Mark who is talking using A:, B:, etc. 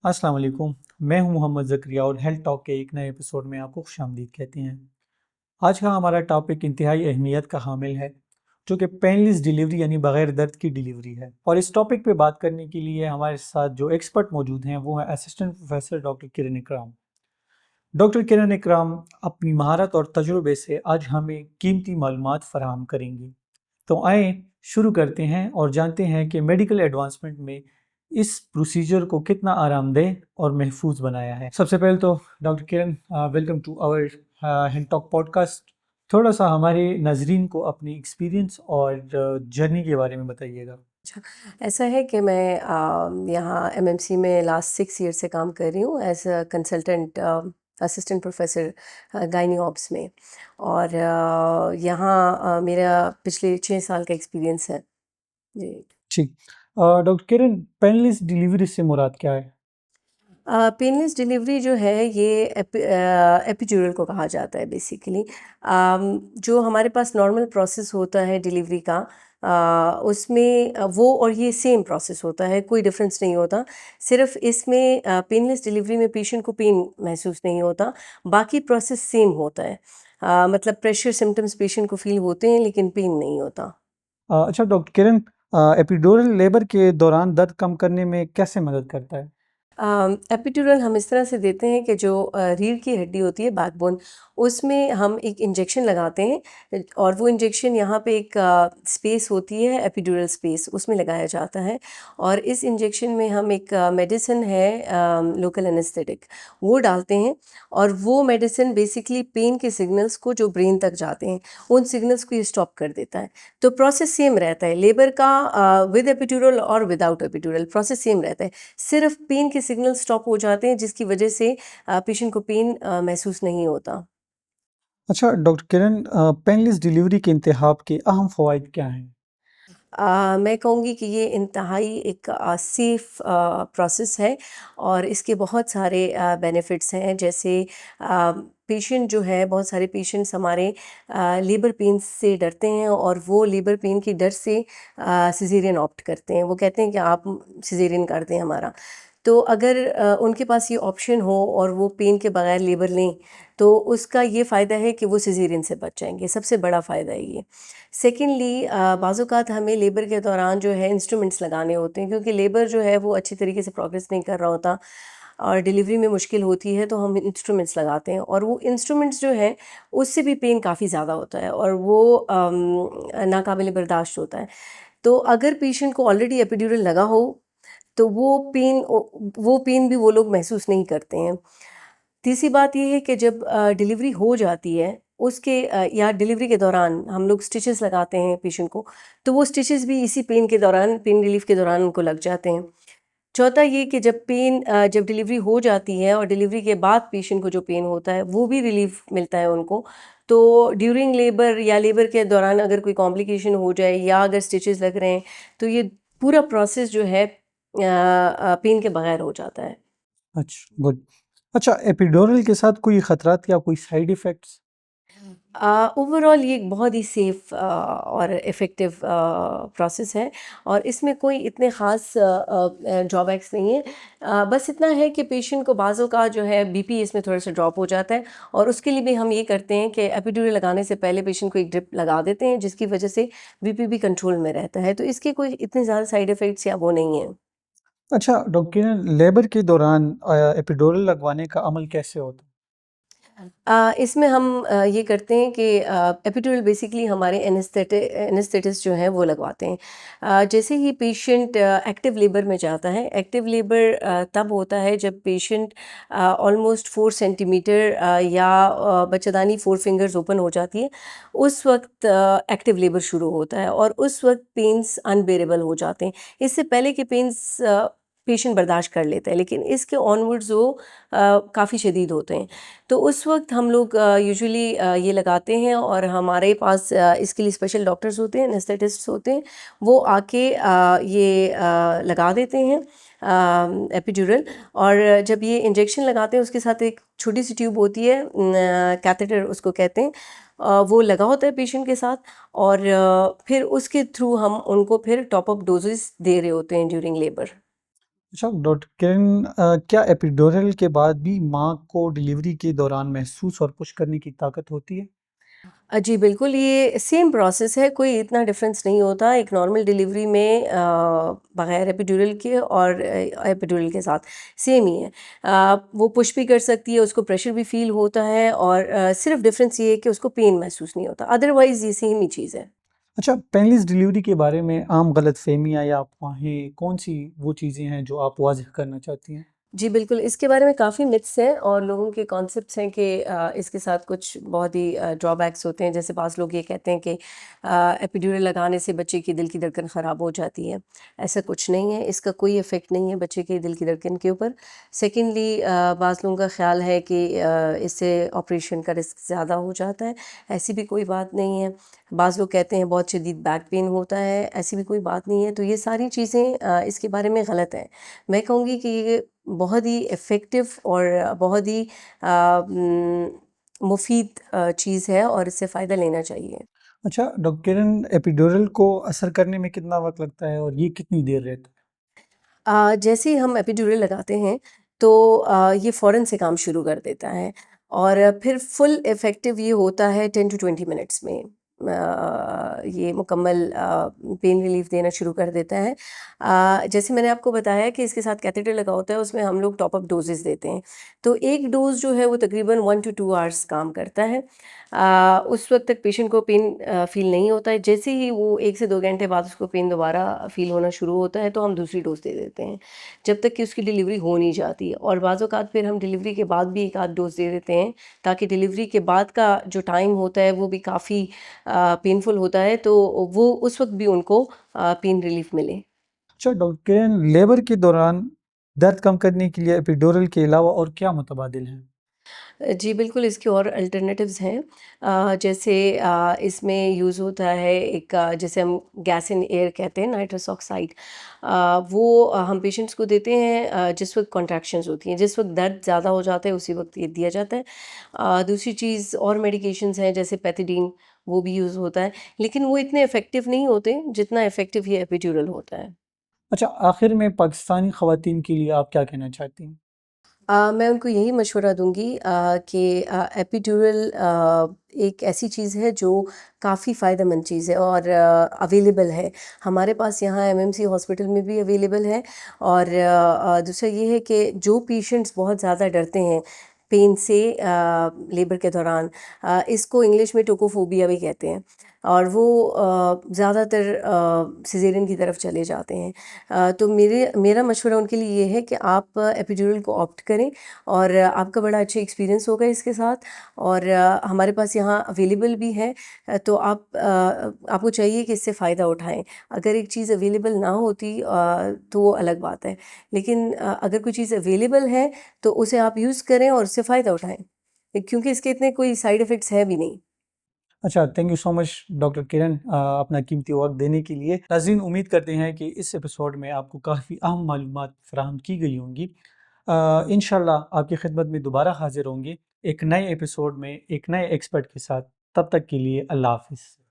A: अस्सलाम वालेकुम। मैं हूं मोहम्मद ज़करिया और हेल्थ टॉक के एक नए एपिसोड में आपको खुशामदीद कहते हैं। आज का हमारा टॉपिक इंतहाई अहमियत का हामिल है, जो कि पेनलेस डिलीवरी यानी बग़ैर दर्द की डिलीवरी है। और इस टॉपिक पे बात करने के लिए हमारे साथ जो एक्सपर्ट मौजूद हैं वो है असिस्टेंट प्रोफेसर डॉक्टर किरण इकराम। डॉक्टर किरण इकराम अपनी महारत और तजुर्बे से आज हमें कीमती मालूमात फराहम करेंगी। तो आए शुरू करते हैं और जानते हैं कि मेडिकल एडवांसमेंट में इस प्रोसीजर को कितना आरामदेह और महफूज बनाया है। सबसे पहले तो doctor Kiran, welcome to our health talk podcast. थोड़ा सा हमारे नाजरीन को अपनी एक्सपीरियंस और जर्नी के बारे में बताइएगा।
B: अच्छा, ऐसा है कि मैं यहाँ एमएमसी में लास्ट 6 ईयर से काम कर रही हूँ as a consultant assistant professor gynae obs में। और यहाँ मेरा पिछले 6 साल का एक्सपीरियंस है जी।
A: ठीक। डॉक्टर किरण, पेनलेस डिलीवरी से मुराद क्या है?
B: पेनलेस डिलीवरी जो है ये एपिड्यूरल को कहा जाता है बेसिकली। जो हमारे पास नॉर्मल प्रोसेस होता है डिलीवरी का, उसमें वो और ये सेम प्रोसेस होता है, कोई डिफरेंस नहीं होता। सिर्फ इसमें पेनलेस डिलीवरी में पेशेंट को पेन महसूस नहीं होता, बाकी प्रोसेस सेम होता है। मतलब प्रेशर सिम्टम्स पेशेंट को फील होते हैं लेकिन पेन नहीं होता।
A: अच्छा डॉक्टर किरण, एपिडोरल लेबर के दौरान दर्द कम करने में कैसे मदद करता है?
B: एपिड्यूरल हम इस तरह से देते हैं कि जो रीढ़ की हड्डी होती है बैकबोन, उसमें हम एक इंजेक्शन लगाते हैं। और वो इंजेक्शन यहाँ पे एक स्पेस होती है एपिड्यूरल स्पेस, उसमें लगाया जाता है। और इस इंजेक्शन में हम एक मेडिसिन है लोकल एनेस्थेटिक, वो डालते हैं। और वो मेडिसिन बेसिकली पेन के सिग्नल्स को जो ब्रेन तक जाते हैं, उन सिग्नल्स को ये स्टॉप कर देता है। तो प्रोसेस सेम रहता है लेबर का, विद एपिड्यूरल और विदाउट एपिड्यूरल प्रोसेस सेम रहता है। सिर्फ पेन के सिग्नल स्टॉप हो जाते हैं जिसकी वजह से पेशेंट को पेन महसूस नहीं होता।
A: अच्छा डॉक्टर किरण, पेनलेस डिलीवरी के इंतखाब के अहम फ़वाइद क्या हैं?
B: मैं कहूँगी कि ये इंतहाई एक सेफ़ प्रोसेस है और इसके बहुत सारे बेनिफिट्स हैं। जैसे पेशेंट जो है, बहुत सारे पेशेंट्स हमारे लेबर पेन से डरते हैं और वो लेबर पेन की डर से सिज़ेरियन ऑप्ट करते हैं। वो कहते हैं कि आप सिज़ेरियन कर दें हमारा। तो अगर उनके पास ये ऑप्शन हो और वो पेन के बगैर लेबर लें, तो उसका ये फ़ायदा है कि वो सिज़ेरियन से बच जाएँगे, सबसे बड़ा फ़ायदा है ये। सेकेंडली बाज़ औक़ात हमें लेबर के दौरान जो है इंस्ट्रूमेंट्स लगाने होते हैं, क्योंकि लेबर जो है वो अच्छी तरीके से प्रोग्रेस नहीं कर रहा होता और डिलीवरी में मुश्किल होती है, तो हम इंस्ट्रूमेंट्स लगाते हैं। और वो इंस्ट्रूमेंट्स जो हैं, उससे भी पेन काफ़ी ज़्यादा होता है और वो नाकाबिल बर्दाश्त होता है। तो अगर पेशेंट को ऑलरेडी एपिड्यूरल लगा हो, तो वो पेन भी वो लोग महसूस नहीं करते हैं। तीसरी बात ये है कि जब डिलीवरी हो जाती है, उसके या डिलीवरी के दौरान हम लोग स्टिचेस लगाते हैं पेशेंट को, तो वो स्टिचेस भी इसी पेन के दौरान, पेन रिलीफ के दौरान उनको लग जाते हैं। चौथा ये कि जब डिलीवरी हो जाती है और डिलीवरी के बाद पेशेंट को जो पेन होता है, वो भी रिलीफ मिलता है उनको। तो ड्यूरिंग लेबर या लेबर के दौरान अगर कोई कॉम्प्लिकेशन हो जाए या अगर स्टिचेस लग रहे हैं, तो ये पूरा प्रोसेस जो है पेन के बगैर हो जाता है।
A: अच्छा, गुड। अच्छा, एपिडोरल के साथ कोई खतरात या कोई साइड इफ़ेक्ट्स?
B: ओवरऑल ये एक बहुत ही सेफ़ और इफ़ेक्टिव प्रोसेस है और इसमें कोई इतने ख़ास ड्रॉबैक्स नहीं है। बस इतना है कि पेशेंट को बाज़ों का जो है बीपी इसमें थोड़ा-सा ड्रॉप हो जाता है और उसके लिए भी हम ये करते हैं कि एपिड्यूरल लगाने से पहले पेशेंट को एक ड्रिप लगा देते हैं, जिसकी वजह से बीपी भी कंट्रोल में रहता है। तो इसके कोई इतने ज़्यादा साइड इफ़ेक्ट्स या वो नहीं हैं।
A: अच्छा डॉक्टर किरण, लेबर के दौरान एपिडोरल लगवाने का अमल कैसे होता है?
B: इसमें हम ये करते हैं कि एपिड्यूरल बेसिकली हमारे एनेस्थेटिस्ट जो हैं वो लगवाते हैं। जैसे ही पेशेंट एक्टिव लेबर में जाता है, एक्टिव लेबर तब होता है जब पेशेंट ऑलमोस्ट 4 सेंटीमीटर या बच्चेदानी 4 फिंगर्स ओपन हो जाती है, उस वक्त एक्टिव लेबर शुरू होता है और उस वक्त पेन्स अनबेरेबल हो जाते हैं। इससे पहले के पेन्स पेशेंट बर्दाश्त कर लेता है, लेकिन इसके ऑनवर्ड्स वो काफ़ी शदीद होते हैं। तो उस वक्त हम लोग यूजुअली ये लगाते हैं और हमारे पास इसके लिए स्पेशल डॉक्टर्स होते हैं, एनेस्थेटिस्ट्स होते हैं, वो आके ये लगा देते हैं एपिड्यूरल। और जब ये इंजेक्शन लगाते हैं उसके साथ एक छोटी सी ट्यूब होती है, कैथेटर उसको कहते हैं, वो लगा होता है पेशेंट के साथ, और फिर उसके थ्रू हम उनको फिर टॉप अप डोजेस दे रहे होते हैं ड्यूरिंग लेबर।
A: अच्छा डॉक्टर किरण, क्या एपिड्यूरल के बाद भी माँ को डिलीवरी के दौरान महसूस और पुश करने की ताकत होती है?
B: जी बिल्कुल, ये सेम प्रोसेस है, कोई इतना डिफरेंस नहीं होता एक नॉर्मल डिलीवरी में बगैर एपिड्यूरल के और एपिड्यूरल के साथ सेम ही है। वो पुश भी कर सकती है, उसको प्रेशर भी फ़ील होता है, और सिर्फ़ डिफरेंस ये है कि उसको पेन महसूस नहीं होता, अदरवाइज़ ये सेम ही चीज़ है।
A: अच्छा, पेनलेस डिलीवरी के बारे में आम गलतफहमियाँ या अफवाहें कौन-सी वो चीज़ें हैं जो आप वाज़ेह करना चाहती हैं?
B: जी, बिल्कुल, इसके बारे में काफ़ी मिथ्स हैं और लोगों के कॉन्सेप्ट्स हैं कि इसके साथ कुछ बहुत ही ड्रॉबैक्स होते हैं। जैसे बाज़ लोग ये कहते हैं कि एपिड्यूरल लगाने से बच्चे की दिल की धड़कन ख़राब हो जाती है। ऐसा कुछ नहीं है, इसका कोई इफ़ेक्ट नहीं है बच्चे के दिल की धड़कन के ऊपर। सेकेंडली बाज़ लोगों का ख़्याल है कि इससे ऑपरेशन का रिस्क ज़्यादा हो जाता है, ऐसी भी कोई बात नहीं है। बाज़ लोग कहते हैं बहुत शदीद बैक पेन होता है, ऐसी भी कोई बात नहीं है। तो ये सारी चीज़ें इसके बारे में गलत हैं। मैं कहूँगी कि ये बहुत ही इफ़ेक्टिव और बहुत ही मुफ़ीद चीज़ है और इससे फ़ायदा लेना चाहिए।
A: अच्छा डॉक्टर किरण, एपिड्यूरल को असर करने में कितना वक़्त लगता है और ये कितनी देर रहता है?
B: जैसे ही हम एपिड्यूरल लगाते हैं तो ये फ़ौरन से काम शुरू कर देता है, और फिर फुल इफ़ेक्टिव ये होता है 10 टू 20 मिनट्स में। ये मुकम्मल पेन रिलीफ़ देना शुरू कर देता है। जैसे मैंने आपको बताया कि इसके साथ कैथेटर लगा होता है, उसमें हम लोग टॉप अप डोज़ेज़ देते हैं। तो एक डोज़ जो है वो तकरीबन 1 टू 2 आवर्स काम करता है। उस वक़्त तक पेशेंट को पेन फ़ील नहीं होता है। जैसे ही वो 1 से 2 घंटे बाद उसको पेन दोबारा फ़ील होना शुरू होता है, तो हम दूसरी डोज़ दे देते हैं, जब तक कि उसकी डिलीवरी हो नहीं जाती। और बाज़ औक़ात फिर हम डिलीवरी के बाद भी 1 आध डोज़ दे देते हैं, ताकि डिलीवरी के बाद का जो टाइम होता है वो भी काफ़ी पेनफुल होता है, तो वो उस वक़्त भी उनको पेन रिलीफ़ मिले।
A: अच्छा डॉक्टर किरण, लेबर के दौरान दर्द कम करने के लिए एपिड्यूरल के अलावा और क्या मुतबादिल हैं?
B: जी बिल्कुल, इसके और अल्टरनेटिव्स हैं। जैसे इसमें यूज़ होता है एक जिसे हम गैस इन एयर कहते हैं, नाइट्रस ऑक्साइड। वो हम पेशेंट्स को देते हैं जिस वक़्त कॉन्ट्रैक्शंस होती हैं, जिस वक़्त दर्द ज़्यादा हो जाता है उसी वक़्त ये दिया जाता है। दूसरी चीज़ और मेडिकेशंस हैं जैसे पैथिडीन, वो भी यूज़ होता है, लेकिन वो इतने इफ़ेक्टिव नहीं होते जितना इफ़ेक्टिव ये एपिड्यूरल होता है।
A: अच्छा, आखिर में पाकिस्तानी ख़वातीन के लिए आप क्या कहना चाहती हैं?
B: मैं उनको यही मशवरा दूँगी कि एपिड्यूरल एक ऐसी चीज़ है जो काफ़ी फ़ायदेमंद चीज़ है और अवेलेबल है। हमारे पास यहाँ एमएमसी हॉस्पिटल में भी अवेलेबल है, और दूसरा ये है कि जो पेशेंट्स बहुत ज़्यादा डरते हैं पेन से लेबर के दौरान, इसको इंग्लिश में टोकोफोबिया भी कहते हैं, और वो ज़्यादातर सिज़ेरियन की तरफ चले जाते हैं। तो मेरा मशवरा उनके लिए ये है कि आप एपिड्यूरल को ऑप्ट करें, और आपका बड़ा अच्छा एक्सपीरियंस होगा इसके साथ, और हमारे पास यहाँ अवेलेबल भी है। तो आपको चाहिए कि इससे फ़ायदा उठाएँ। अगर एक चीज़ अवेलेबल ना होती तो वो अलग बात है। लेकिन अगर कोई चीज़ अवेलेबल है तो उसे आप यूज़ करें और उससे फ़ायदा उठाएँ। क्योंकि इसके इतने कोई साइड इफ़ेक्ट्स हैं भी नहीं।
A: अच्छा, thank you so much doctor Kiran, अपना कीमती वक़्त देने के लिए। नाज़रीन, उम्मीद करते हैं कि इस एपिसोड में आपको काफ़ी अहम मालूमात फ़राहम की गई होंगी। इंशाल्लाह आपकी खिदमत में दोबारा हाज़िर होंगे एक नए एपिसोड में, एक नए एक्सपर्ट के साथ। तब तक के लिए अल्लाह हाफ़िज़।